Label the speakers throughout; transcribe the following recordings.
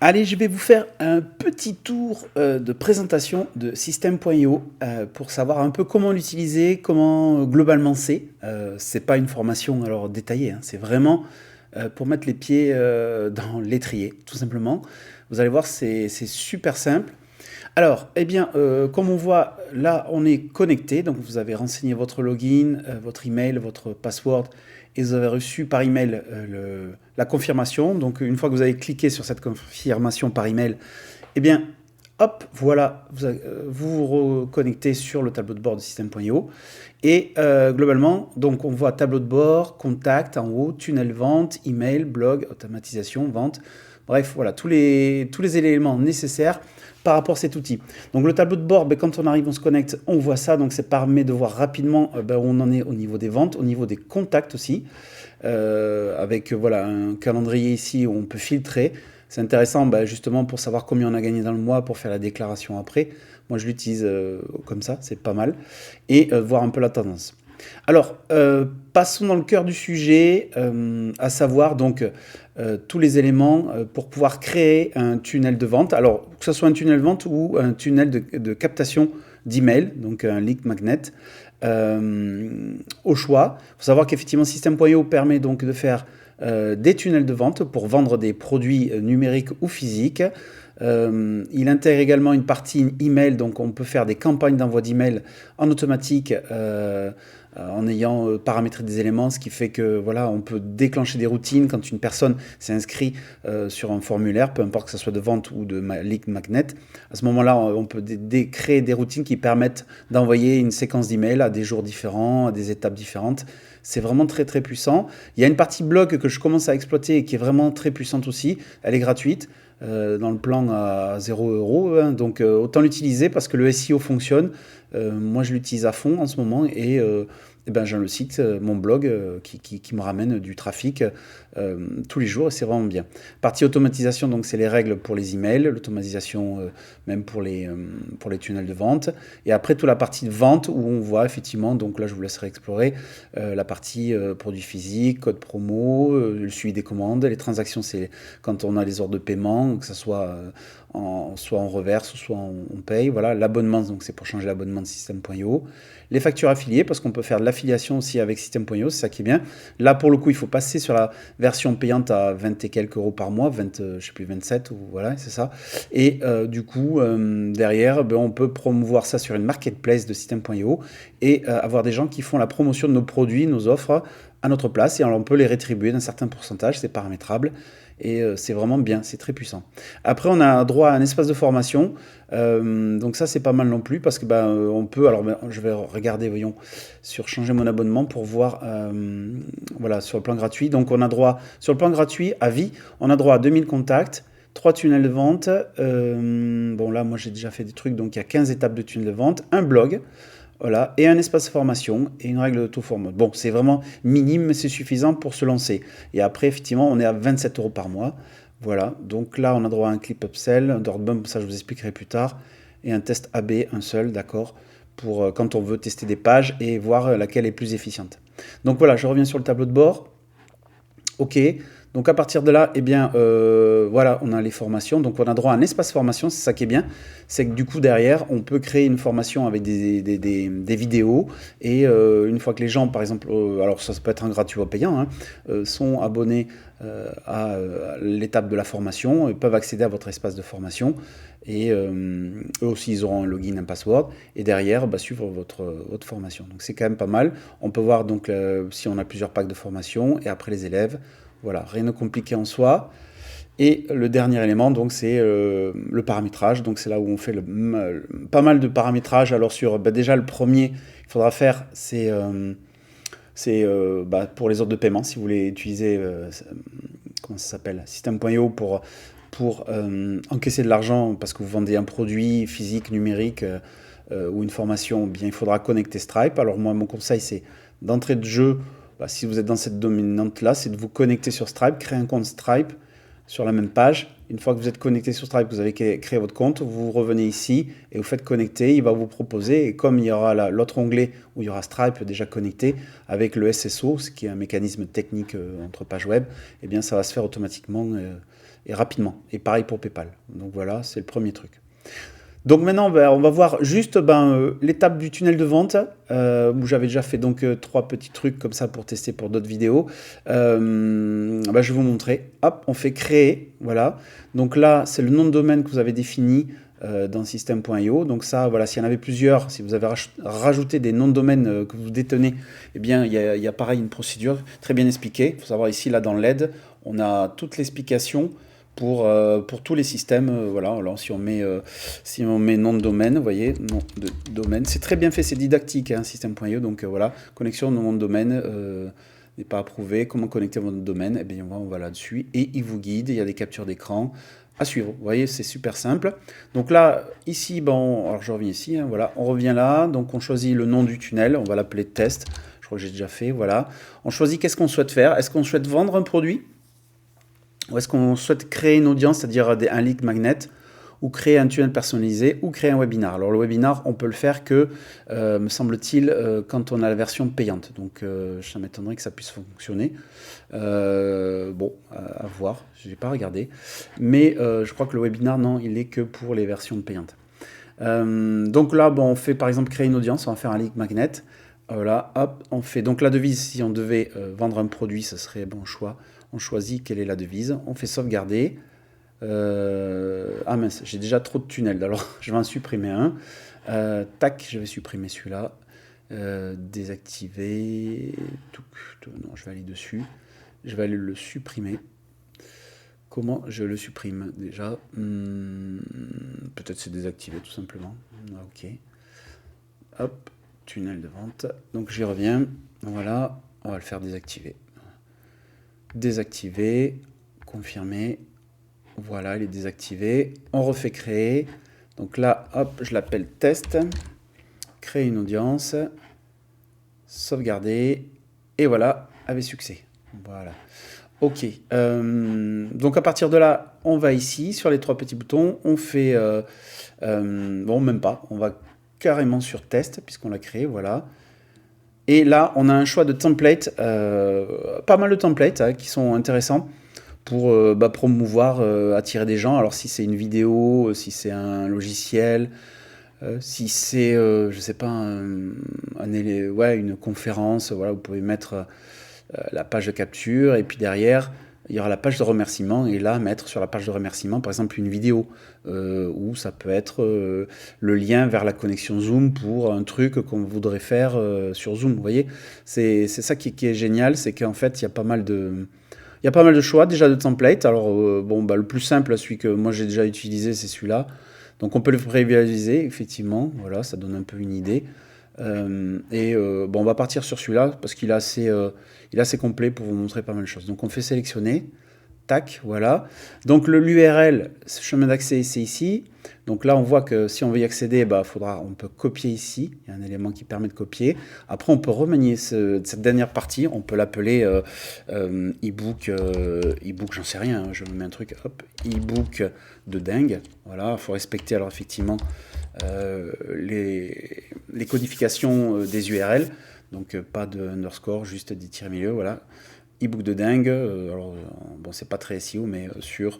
Speaker 1: Allez, je vais vous faire un petit tour de présentation de System.io pour savoir un peu comment l'utiliser, comment globalement c'est. C'est pas une formation alors détaillée, hein, c'est vraiment pour mettre les pieds dans l'étrier, tout simplement. Vous allez voir, c'est super simple. Alors, eh bien, comme on voit, là, on est connecté. Donc, vous avez renseigné votre login, votre email, votre password, et vous avez reçu par email la confirmation. Donc, une fois que vous avez cliqué sur cette confirmation par email, eh bien, hop, voilà, vous vous reconnectez sur le tableau de bord de System.io. Et globalement, donc, on voit tableau de bord, contact en haut, tunnel vente, email, blog, automatisation, vente. Bref, voilà, tous les éléments nécessaires par rapport à cet outil. Donc le tableau de bord, ben, quand on arrive, on se connecte, on voit ça, donc ça permet de voir rapidement ben, où on en est au niveau des ventes, au niveau des contacts aussi, avec voilà, un calendrier ici où on peut filtrer. C'est intéressant ben, justement pour savoir combien on a gagné dans le mois, pour faire la déclaration après. Moi je l'utilise comme ça, c'est pas mal. Et voir un peu la tendance. Alors, passons dans le cœur du sujet, à savoir donc tous les éléments pour pouvoir créer un tunnel de vente. Alors, que ce soit un tunnel de vente ou un tunnel de captation d'email, donc un lead magnet, au choix. Il faut savoir qu'effectivement, System.io permet donc de faire des tunnels de vente pour vendre des produits numériques ou physiques. Il intègre également une partie email, donc on peut faire des campagnes d'envoi d'email en automatique en ayant paramétré des éléments, ce qui fait que voilà, on peut déclencher des routines quand une personne s'est inscrite sur un formulaire, peu importe que ce soit de vente ou de lead magnet. À ce moment-là, on peut créer des routines qui permettent d'envoyer une séquence d'emails à des jours différents, à des étapes différentes. C'est vraiment très très puissant. Il y a une partie blog que je commence à exploiter et qui est vraiment très puissante aussi. Elle est gratuite. Dans le plan à 0 €, hein, donc autant l'utiliser parce que le SEO fonctionne. Moi je l'utilise à fond en ce moment et ben, j'ai le site, mon blog qui me ramène du trafic tous les jours et c'est vraiment bien. Partie automatisation, donc c'est les règles pour les emails, l'automatisation même pour les tunnels de vente. Et après toute la partie de vente où on voit effectivement, donc là je vous laisserai explorer la partie produits physiques, code promo, le suivi des commandes, les transactions c'est quand on a les ordres de paiement, que ce soit soit en reverse, soit on paye. Voilà, l'abonnement, donc c'est pour changer l'abonnement de System.io. Les factures affiliées, parce qu'on peut faire de l'affiliation aussi avec System.io, c'est ça qui est bien. Là, pour le coup, il faut passer sur la version payante à 20 et quelques euros par mois, 20, je sais plus, 27, ou voilà, c'est ça. Et du coup, derrière, ben, on peut promouvoir ça sur une marketplace de System.io et avoir des gens qui font la promotion de nos produits, nos offres à notre place et on peut les rétribuer d'un certain pourcentage, c'est paramétrable et c'est vraiment bien, c'est très puissant. Après, on a droit à un espace de formation, donc ça c'est pas mal non plus parce que ben, on peut, alors ben, je vais regarder, voyons, sur changer mon abonnement pour voir, voilà, sur le plan gratuit. Donc on a droit, sur le plan gratuit, à vie, on a droit à 2000 contacts, 3 tunnels de vente, bon là moi j'ai déjà fait des trucs, donc il y a 15 étapes de tunnel de vente, un blog, voilà, et un espace formation et une règle d'auto-format. Bon, c'est vraiment minime, mais c'est suffisant pour se lancer. Et après, effectivement, on est à 27 € par mois. Voilà, donc là, on a droit à un clip upsell, un doorbump, ça je vous expliquerai plus tard, et un test AB, un seul, d'accord, pour quand on veut tester des pages et voir laquelle est plus efficiente. Donc voilà, je reviens sur le tableau de bord. Ok, donc à partir de là, eh bien, voilà, on a les formations. Donc on a droit à un espace formation, c'est ça qui est bien. C'est que du coup, derrière, on peut créer une formation avec des vidéos. Et une fois que les gens, par exemple, alors ça peut être un gratuit ou payant, hein, sont abonnés à l'étape de la formation, ils peuvent accéder à votre espace de formation. Et eux aussi, ils auront un login, un password. Et derrière, bah, suivre votre formation. Donc c'est quand même pas mal. On peut voir donc si on a plusieurs packs de formation et après les élèves. Voilà, rien de compliqué en soi. Et le dernier élément, donc, c'est le paramétrage. Donc, c'est là où on fait pas mal de paramétrage. Alors, sur bah, déjà, le premier qu'il faudra faire, c'est bah, pour les ordres de paiement. Si vous voulez utiliser, comment ça s'appelle, System.io pour encaisser de l'argent parce que vous vendez un produit physique, numérique ou une formation, bien, il faudra connecter Stripe. Alors, moi, mon conseil, c'est d'entrée de jeu. Bah, si vous êtes dans cette dominante-là, c'est de vous connecter sur Stripe, créer un compte Stripe sur la même page. Une fois que vous êtes connecté sur Stripe, vous avez créé votre compte, vous revenez ici et vous faites connecter. Il va vous proposer, et comme il y aura l'autre onglet où il y aura Stripe déjà connecté avec le SSO, ce qui est un mécanisme technique entre pages web, eh bien ça va se faire automatiquement et rapidement. Et pareil pour PayPal. Donc voilà, c'est le premier truc. Donc maintenant, on va voir juste l'étape du tunnel de vente, où j'avais déjà fait donc 3 petits trucs comme ça pour tester pour d'autres vidéos. Je vais vous montrer. Hop, on fait créer, voilà. Donc là, c'est le nom de domaine que vous avez défini dans system.io. Donc ça, voilà, s'il y en avait plusieurs, si vous avez rajouté des noms de domaine que vous détenez, eh bien, il y a pareil une procédure très bien expliquée. Il faut savoir ici, là, dans l'aide, on a toute l'explication pour tous les systèmes. Voilà, alors si on met nom de domaine, vous voyez, nom de domaine, c'est très bien fait, c'est didactique, hein, system.io, donc voilà, connexion nom de domaine n'est pas approuvé, comment connecter votre domaine, eh bien on va là-dessus, et il vous guide, il y a des captures d'écran à suivre, vous voyez, c'est super simple. Donc là, ici, bon, alors je reviens ici, hein, voilà, on revient là, donc on choisit le nom du tunnel, on va l'appeler test, je crois que j'ai déjà fait, voilà. On choisit qu'est-ce qu'on souhaite faire, est-ce qu'on souhaite vendre un produit ? Ou est-ce qu'on souhaite créer une audience, c'est-à-dire un lead magnet, ou créer un tunnel personnalisé, ou créer un webinar. Alors le webinar, on peut le faire que, me semble-t-il, quand on a la version payante. Donc ça m'étonnerait que ça puisse fonctionner. Bon, à voir, je n'ai pas regardé. Mais je crois que le webinar, non, il est que pour les versions payantes. Donc là, bon, on fait par exemple créer une audience, on va faire un lead magnet. Voilà, hop, on fait donc la devise. Si on devait vendre un produit, ça serait bon choix. On choisit quelle est la devise, on fait sauvegarder. Ah mince, j'ai déjà trop de tunnels, alors je vais en supprimer un. Tac, je vais supprimer celui-là. Désactiver. Non, je vais aller dessus. Je vais aller le supprimer. Comment je le supprime déjà? Peut-être c'est désactivé tout simplement. Ok. Hop, tunnel de vente. Donc j'y reviens. Voilà, on va le faire désactiver. Désactiver, confirmer, voilà, il est désactivé, on refait créer, donc là, hop, je l'appelle test, créer une audience, sauvegarder, et voilà, avec succès, voilà. Ok, donc à partir de là, on va ici, sur les 3 petits boutons, on fait, bon, même pas, on va carrément sur test, puisqu'on l'a créé, voilà. Et là, on a un choix de template, pas mal de templates hein, qui sont intéressants pour promouvoir, attirer des gens. Alors si c'est une vidéo, si c'est un logiciel, si c'est, je sais pas, une conférence, voilà, vous pouvez mettre la page de capture et puis derrière, il y aura la page de remerciement et là, mettre sur la page de remerciement, par exemple, une vidéo ou ça peut être le lien vers la connexion Zoom pour un truc qu'on voudrait faire sur Zoom. Vous voyez, c'est ça qui est génial, c'est qu'en fait, il y a pas mal de choix déjà de templates. Alors, le plus simple, celui que moi j'ai déjà utilisé, c'est celui-là. Donc, on peut le prévisualiser, effectivement. Voilà, ça donne un peu une idée. On va partir sur celui-là parce qu'il est assez complet pour vous montrer pas mal de choses. Donc on fait sélectionner, tac, voilà. Donc l'URL, chemin d'accès, c'est ici. Donc là, on voit que si on veut y accéder, on peut copier ici. Il y a un élément qui permet de copier. Après, on peut remanier cette dernière partie. On peut l'appeler e-book, j'en sais rien. Je me mets un truc, hop, e-book de dingue. Voilà, il faut respecter alors effectivement les codifications des URL. Donc pas de underscore, juste des tirs milieu, voilà. E-book de dingue, alors bon c'est pas très SEO, mais sur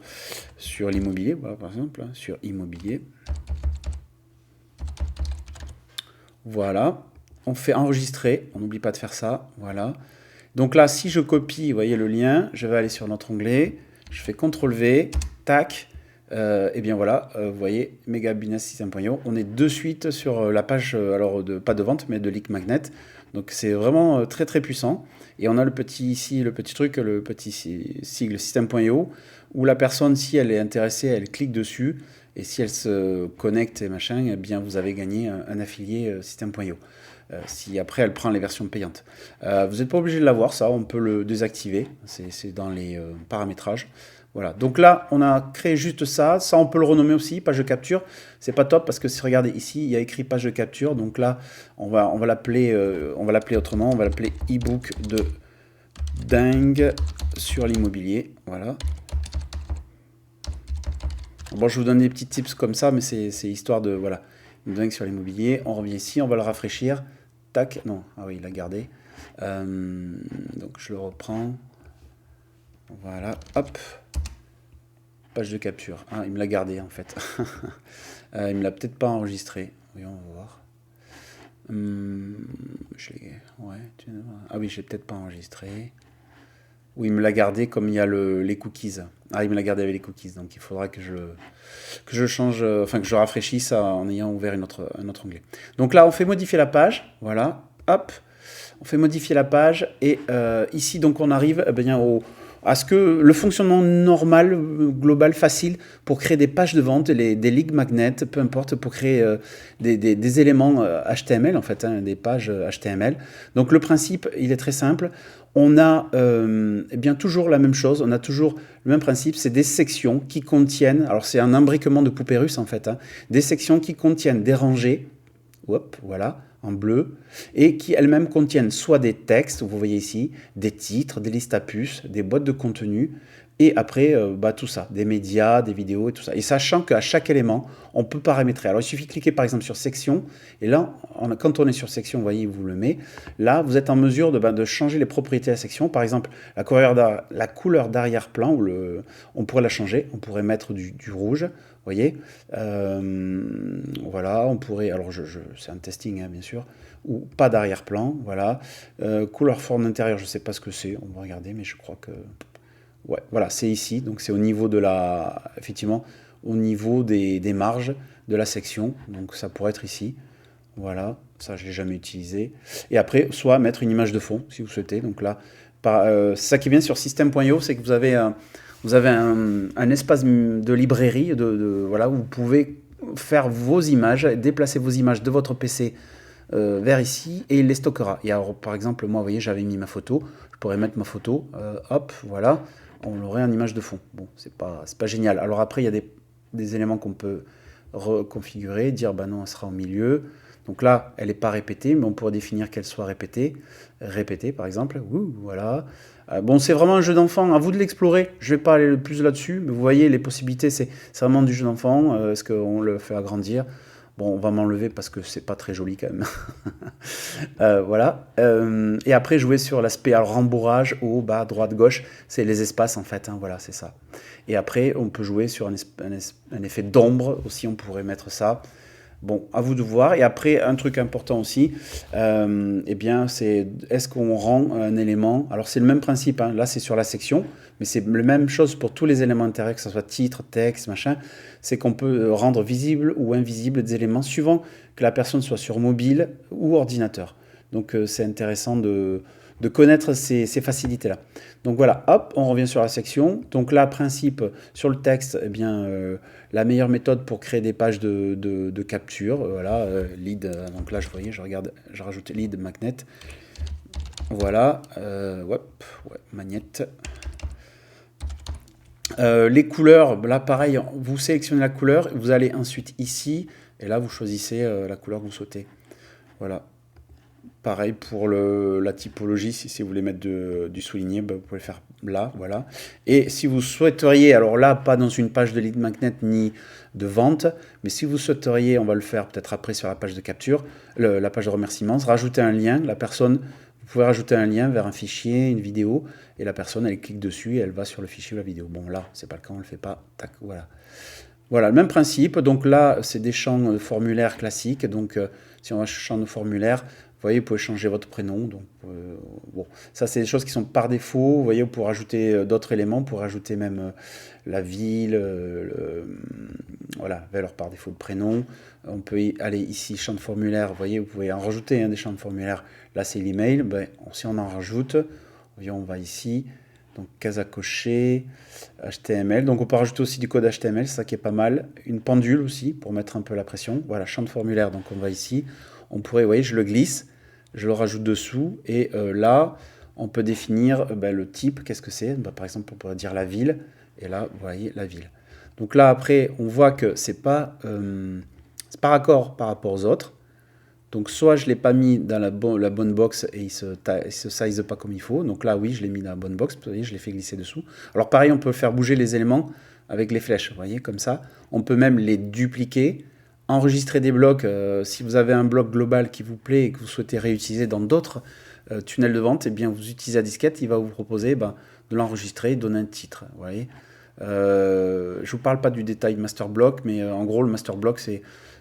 Speaker 1: l'immobilier, voilà par exemple, hein, sur immobilier. Voilà, on fait enregistrer, on n'oublie pas de faire ça, voilà. Donc là, si je copie, vous voyez le lien, je vais aller sur notre onglet, je fais CTRL-V, tac, et bien voilà, vous voyez, megabusinesssystem.io, on est de suite sur la page, pas de vente, mais de lead magnet. Donc c'est vraiment très très puissant. Et on a le petit truc, le petit sigle system.io, où la personne, si elle est intéressée, elle clique dessus, et si elle se connecte et machin, eh bien vous avez gagné un affilié system.io. Si après elle prend les versions payantes. Vous n'êtes pas obligé de l'avoir, ça, on peut le désactiver, c'est dans les paramétrages. Voilà, donc là, on a créé juste ça. Ça, on peut le renommer aussi, page de capture. C'est pas top parce que si regardez ici, il y a écrit page de capture. Donc là, on va l'appeler autrement. On va l'appeler e-book de dingue sur l'immobilier. Voilà. Bon, je vous donne des petits tips comme ça, mais c'est histoire de voilà, dingue sur l'immobilier. On revient ici, on va le rafraîchir. Tac, non, ah oui, il a gardé. Donc je le reprends. Voilà, hop.
Speaker 2: Page de capture. Ah, il me l'a gardé en fait. Il me l'a peut-être pas enregistré. Voyons, on va voir. Ouais, ah oui, je l'ai peut-être pas enregistré. Oui, il me l'a gardé comme il y a les cookies. Ah, il me l'a gardé avec les cookies. Donc il faudra que je change, enfin que je rafraîchisse en ayant ouvert un autre onglet. Donc là, on fait modifier la page. Voilà. Hop. On fait modifier la page. Et ici, donc on arrive bien à ce que le fonctionnement normal, global, facile pour créer des pages de vente, des lead magnets, peu importe, pour créer des éléments HTML en fait, hein, des pages HTML. Donc le principe, il est très simple. On a eh bien toujours la même chose, on a toujours le même principe, c'est des sections qui contiennent, alors c'est un imbriquement de poupées russes en fait, hein, des sections qui contiennent des rangées, hop, voilà, en bleu, et qui elles-mêmes contiennent soit des textes, vous voyez ici, des titres, des listes à puces, des boîtes de contenu, et après tout ça, des médias, des vidéos et tout ça. Et sachant qu'à chaque élément, on peut paramétrer. Alors il suffit de cliquer par exemple sur section, et là, quand on est sur section, vous voyez, il vous le met. Là, vous êtes en mesure de changer les propriétés de la section. Par exemple, la couleur d'arrière-plan, on pourrait la changer, on pourrait mettre du rouge, vous voyez, voilà, on pourrait, alors c'est un testing hein, bien sûr, ou pas d'arrière-plan, voilà, couleur forme d'intérieur, je ne sais pas ce que c'est, on va regarder, mais je crois que, ouais, voilà, c'est ici, donc c'est au niveau de effectivement, au niveau des marges de la section, donc ça pourrait être ici, voilà, ça je ne l'ai jamais utilisé, et après, soit mettre une image de fond, si vous souhaitez, donc là, c'est ça qui vient sur system.io, c'est que vous avez un espace de librairie voilà, où vous pouvez faire vos images, déplacer vos images de votre PC vers ici et il les stockera. Et alors, par exemple, moi, vous voyez, j'avais mis ma photo, je pourrais mettre ma photo, hop, voilà, on aurait une image de fond. Bon, c'est pas génial. Alors après, il y a des éléments qu'on peut reconfigurer, dire, bah non, elle sera au milieu. Donc là, elle n'est pas répétée, mais on pourrait définir qu'elle soit répétée. Répétée, par exemple. Ouh, voilà. Bon, c'est vraiment un jeu d'enfant, à vous de l'explorer. Je ne vais pas aller plus là-dessus, mais vous voyez, les possibilités, c'est vraiment du jeu d'enfant. Est-ce qu'on le fait agrandir? Bon, on va m'enlever parce que c'est pas très joli quand même. Voilà. Et après, jouer sur l'aspect rembourrage, haut, bas, droite, gauche. C'est les espaces en fait, hein, voilà, c'est ça. Et après, on peut jouer sur un effet d'ombre aussi, on pourrait mettre ça. Bon, à vous de voir. Et après, un truc important aussi, eh bien, c'est est-ce qu'on rend un élément. Alors, c'est le même principe, hein, là, c'est sur la section, mais c'est la même chose pour tous les éléments intérieurs, que ce soit titre, texte, machin. C'est qu'on peut rendre visible ou invisible des éléments suivant que la personne soit sur mobile ou ordinateur. Donc, c'est intéressant de connaître ces facilités-là. Donc voilà, hop, on revient sur la section. Donc là, principe, sur le texte, eh bien, la meilleure méthode pour créer des pages de capture, voilà, lead, donc là, je voyais, je rajoute lead magnet. Voilà, ouais, magnette. Les couleurs, là pareil, vous sélectionnez la couleur, vous allez ensuite ici, et là vous choisissez la couleur que vous souhaitez. Voilà. Pareil pour la typologie, si vous voulez mettre du souligné, vous pouvez le faire là, voilà. Et si vous souhaiteriez, alors là, pas dans une page de lead magnet ni de vente, mais si vous souhaiteriez, on va le faire peut-être après sur la page de capture, la page de remerciement, rajouter un lien, vous pouvez rajouter un lien vers un fichier, une vidéo, et la personne, elle clique dessus et elle va sur le fichier ou la vidéo. Bon, là, c'est pas le cas, on le fait pas, tac, voilà. Voilà, le même principe. Donc là, c'est des champs formulaires classiques. Donc, si on va sur champ de formulaire, vous voyez, vous pouvez changer votre prénom. Donc, bon, ça, c'est des choses qui sont par défaut. Vous voyez, vous pouvez rajouter d'autres éléments, pour rajouter même la ville, voilà, valeur par défaut de prénom. On peut aller ici, champ de formulaire. Vous voyez, vous pouvez en rajouter des champs de formulaire. Là, c'est l'email. Ben, si on en rajoute, on va ici. Donc, case à cocher, HTML. Donc, on peut rajouter aussi du code HTML, c'est ça qui est pas mal. Une pendule aussi, pour mettre un peu la pression. Voilà, champ de formulaire, donc on va ici. On pourrait, vous voyez, je le glisse, je le rajoute dessous. Et là, on peut définir le type. Qu'est-ce que c'est? Par exemple, on pourrait dire la ville. Et là, vous voyez, la ville. Donc là, après, on voit que c'est pas raccord par rapport aux autres. Donc soit je ne l'ai pas mis dans la bonne box et il ne se size pas comme il faut. Donc là, oui, je l'ai mis dans la bonne box. Vous voyez, je l'ai fait glisser dessous. Alors pareil, on peut faire bouger les éléments avec les flèches. Vous voyez, comme ça. On peut même les dupliquer, enregistrer des blocs. Si vous avez un bloc global qui vous plaît et que vous souhaitez réutiliser dans d'autres tunnels de vente, eh bien, vous utilisez la disquette. Il va vous proposer de l'enregistrer, donner un titre. Vous voyez.
Speaker 1: Je vous parle pas du détail master block, mais en gros, le master block,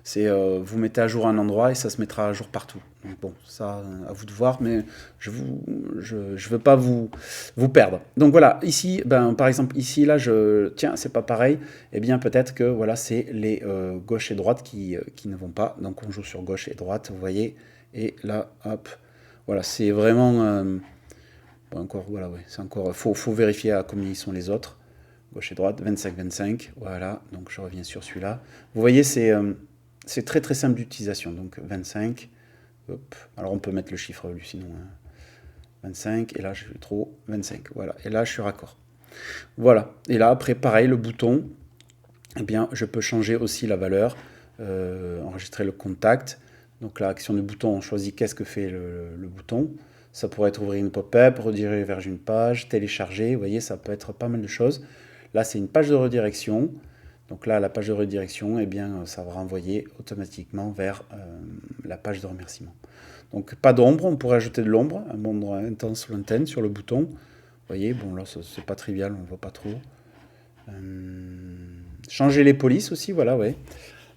Speaker 1: vous mettez à jour un endroit et ça se mettra à jour partout. Donc bon, ça, à vous de voir, mais je veux pas vous perdre. Donc voilà, ici, par exemple, ici, là, tiens, c'est pas pareil. Eh bien, peut-être que voilà, c'est les gauche et droite qui ne vont pas. Donc on joue sur gauche et droite, vous voyez. Et là, hop, voilà, c'est vraiment... encore, voilà, ouais, c'est encore... Faut vérifier à combien ils sont les autres. Gauche et droite, 25-25, voilà, donc je reviens sur celui-là. Vous voyez, c'est très très simple d'utilisation, donc 25, hop. Alors on peut mettre le chiffre lui sinon, 25, et là je suis trop, 25, voilà, et là je suis raccord. Voilà, et là après pareil, le bouton, eh bien je peux changer aussi la valeur, enregistrer le contact, donc là, action du bouton, on choisit qu'est-ce que fait le bouton. Ça pourrait être ouvrir une pop-up, rediriger vers une page, télécharger, vous voyez, ça peut être pas mal de choses. Là, c'est une page de redirection. Donc là, la page de redirection, eh bien, ça va renvoyer automatiquement vers la page de remerciement. Donc, pas d'ombre, on pourrait ajouter de l'ombre, un ombre intense lointaine sur le bouton. Vous voyez, bon là, c'est pas trivial, on ne voit pas trop. Changer les polices aussi, voilà, ouais.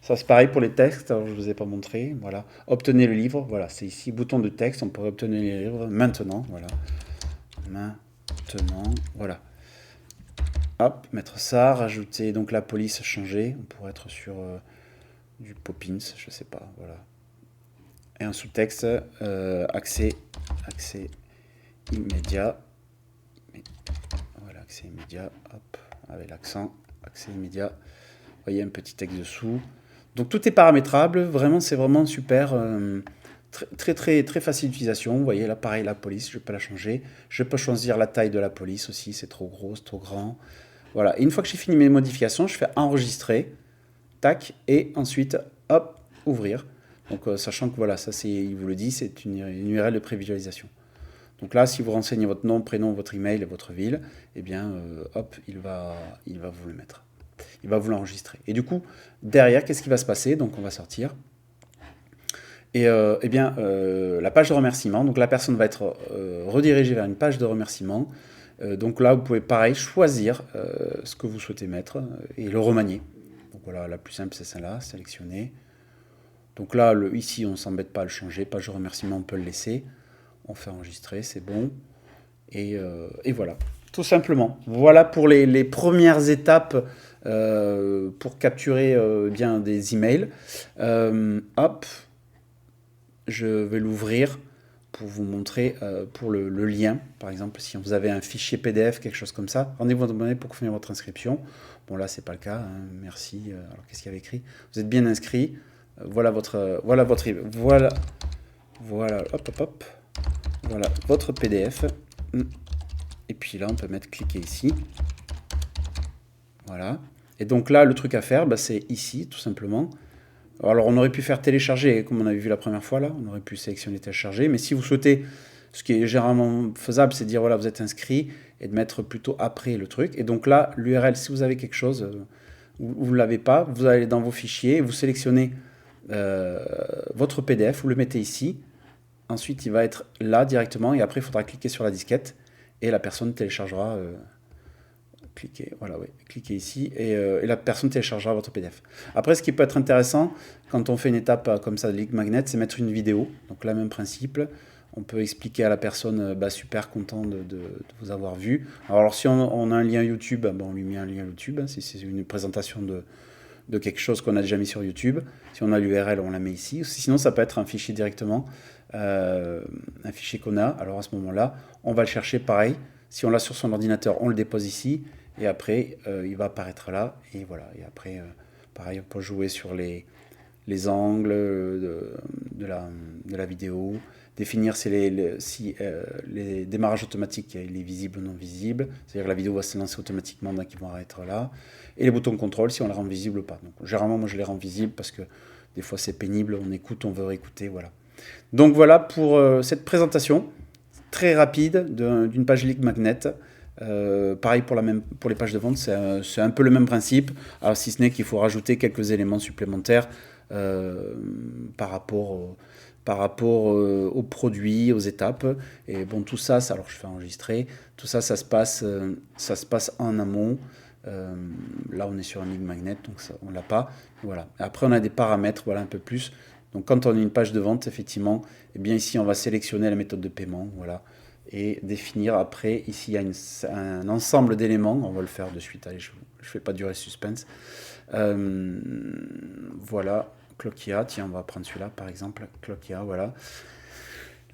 Speaker 1: Ça, c'est pareil pour les textes, alors je ne vous ai pas montré, voilà. Obtenez le livre, voilà, c'est ici, bouton de texte, on pourrait obtenir les livres maintenant, voilà. Maintenant, voilà. Hop, mettre ça, rajouter donc la police, changer. On pourrait être sur du Poppins, je sais pas, voilà. Et un sous-texte, accès immédiat. Voilà, accès immédiat, hop, avec l'accent, accès immédiat. Vous voyez un petit texte dessous. Donc tout est paramétrable, vraiment, c'est vraiment super. Très facile d'utilisation. Vous voyez là, pareil, la police, je peux la changer. Je peux choisir la taille de la police aussi, c'est trop gros, c'est trop grand. Voilà, et une fois que j'ai fini mes modifications, je fais enregistrer, tac, et ensuite, hop, ouvrir. Donc, sachant que voilà, ça, il vous le dit, c'est une URL de prévisualisation. Donc là, si vous renseignez votre nom, prénom, votre email et votre ville, eh bien, hop, il va vous le mettre. Il va vous l'enregistrer. Et du coup, derrière, qu'est-ce qui va se passer? Donc, on va sortir. Et eh bien, la page de remerciement, donc la personne va être redirigée vers une page de remerciement. Donc là, vous pouvez pareil choisir ce que vous souhaitez mettre et le remanier. Donc voilà, la plus simple c'est celle-là, sélectionner. Donc là, ici, on ne s'embête pas à le changer. Page de remerciement, on peut le laisser. On fait enregistrer, c'est bon. Et voilà, tout simplement. Voilà pour les premières étapes pour capturer bien des emails. Hop, je vais l'ouvrir pour vous montrer pour le lien. Par exemple, si vous avez un fichier PDF, quelque chose comme ça, rendez-vous abonné pour confirmer votre inscription. Bon, là, c'est pas le cas. Hein. Merci. Alors, qu'est-ce qu'il y avait écrit? Vous êtes bien inscrit. Voilà votre PDF. Et puis là, on peut mettre cliquer ici. Voilà. Et donc là, le truc à faire, c'est ici, tout simplement. Alors, on aurait pu faire télécharger, comme on avait vu la première fois, là. On aurait pu sélectionner télécharger. Mais si vous souhaitez, ce qui est généralement faisable, c'est de dire, voilà, vous êtes inscrit, et de mettre plutôt après le truc. Et donc là, l'URL, si vous avez quelque chose, vous ne l'avez pas, vous allez dans vos fichiers, vous sélectionnez votre PDF, vous le mettez ici. Ensuite, il va être là directement, et après, il faudra cliquer sur la disquette, et la personne téléchargera... cliquez ici et la personne téléchargera votre PDF. Après, ce qui peut être intéressant quand on fait une étape comme ça de Lead Magnet, c'est mettre une vidéo. Donc là, même principe. On peut expliquer à la personne, super content de vous avoir vu. Alors si on a un lien YouTube, on lui met un lien YouTube. Si c'est une présentation de quelque chose qu'on a déjà mis sur YouTube. Si on a l'URL, on la met ici. Sinon, ça peut être un fichier directement, un fichier qu'on a. Alors à ce moment-là, on va le chercher pareil. Si on l'a sur son ordinateur, on le dépose ici. Et après, il va apparaître là. Et voilà. Et après, pareil, on peut jouer sur les angles de la vidéo. Définir si les démarrages automatiques, il est visible ou non visible. C'est-à-dire que la vidéo va se lancer automatiquement, donc ils vont être là. Et les boutons de contrôle, si on les rend visibles ou pas. Donc, généralement, moi, je les rends visibles parce que des fois, c'est pénible. On écoute, on veut réécouter. Voilà. Donc, voilà pour cette présentation très rapide d'une page Lead Magnet. Pareil pour les pages de vente, c'est un peu le même principe, alors si ce n'est qu'il faut rajouter quelques éléments supplémentaires par rapport aux produits, aux étapes. Et bon, tout ça, alors je fais enregistrer, tout ça, ça se passe en amont. Là, on est sur un lead magnet, donc ça, on l'a pas. Voilà. Après, on a des paramètres, voilà, un peu plus. Donc, quand on a une page de vente, effectivement, eh bien ici, on va sélectionner la méthode de paiement, voilà, et définir après. Ici, il y a un ensemble d'éléments. On va le faire de suite. Allez, je ne fais pas durer le suspense. Voilà, Clokia. Tiens, on va prendre celui-là, par exemple. Clokia, voilà.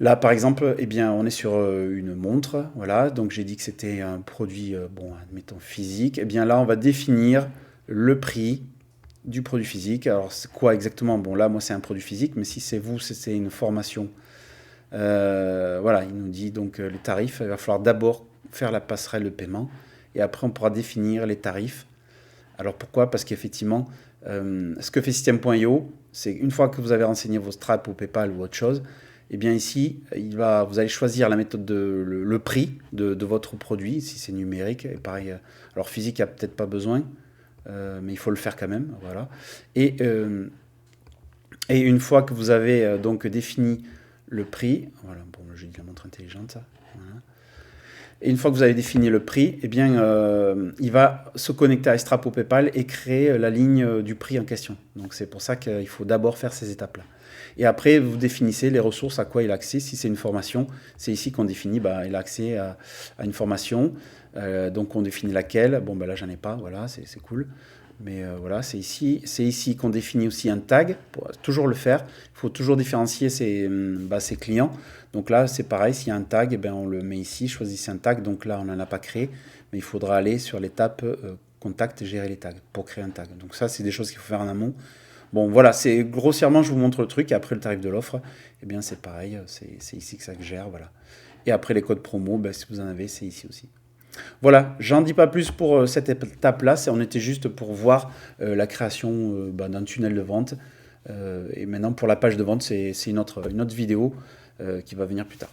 Speaker 1: Là, par exemple, eh bien, on est sur une montre, voilà, donc j'ai dit que c'était un produit, bon, admettons, physique. Eh bien là, on va définir le prix du produit physique. Alors, c'est quoi exactement? Bon, là, moi, c'est un produit physique, mais si c'est vous, c'est une formation. Voilà, il nous dit donc les tarifs. Il va falloir d'abord faire la passerelle de paiement, et après, on pourra définir les tarifs. Alors, pourquoi? Parce qu'effectivement, ce que fait System.io, c'est une fois que vous avez renseigné vos straps ou PayPal ou autre chose, eh bien ici, vous allez choisir la méthode le prix de votre produit, si c'est numérique. Et pareil, alors physique, il n'y a peut-être pas besoin, mais il faut le faire quand même. Voilà. Et une fois que vous avez donc défini le prix, voilà, bon, j'ai dit la montre intelligente, ça. Voilà. Et une fois que vous avez défini le prix, eh bien, il va se connecter à Stripe ou PayPal et créer la ligne du prix en question. Donc c'est pour ça qu'il faut d'abord faire ces étapes-là. Et après, vous définissez les ressources à quoi il a accès. Si c'est une formation, c'est ici qu'on définit, il a accès à une formation. Donc on définit laquelle. Bon, là, j'en ai pas, voilà, c'est cool. Mais voilà, c'est ici qu'on définit aussi un tag. Pour toujours le faire, il faut toujours différencier ses clients. Donc là, c'est pareil, s'il y a un tag, on le met ici, choisissez un tag. Donc là, on n'en a pas créé, mais il faudra aller sur l'étape contact et gérer les tags pour créer un tag. Donc ça, c'est des choses qu'il faut faire en amont. Bon, voilà, c'est grossièrement, je vous montre le truc. Et après, le tarif de l'offre, c'est pareil, c'est ici que ça gère, voilà. Et après, les codes promo, si vous en avez, c'est ici aussi. Voilà, j'en dis pas plus pour cette étape-là. On était juste pour voir la création d'un tunnel de vente. Et maintenant, pour la page de vente, c'est une autre vidéo qui va venir plus tard.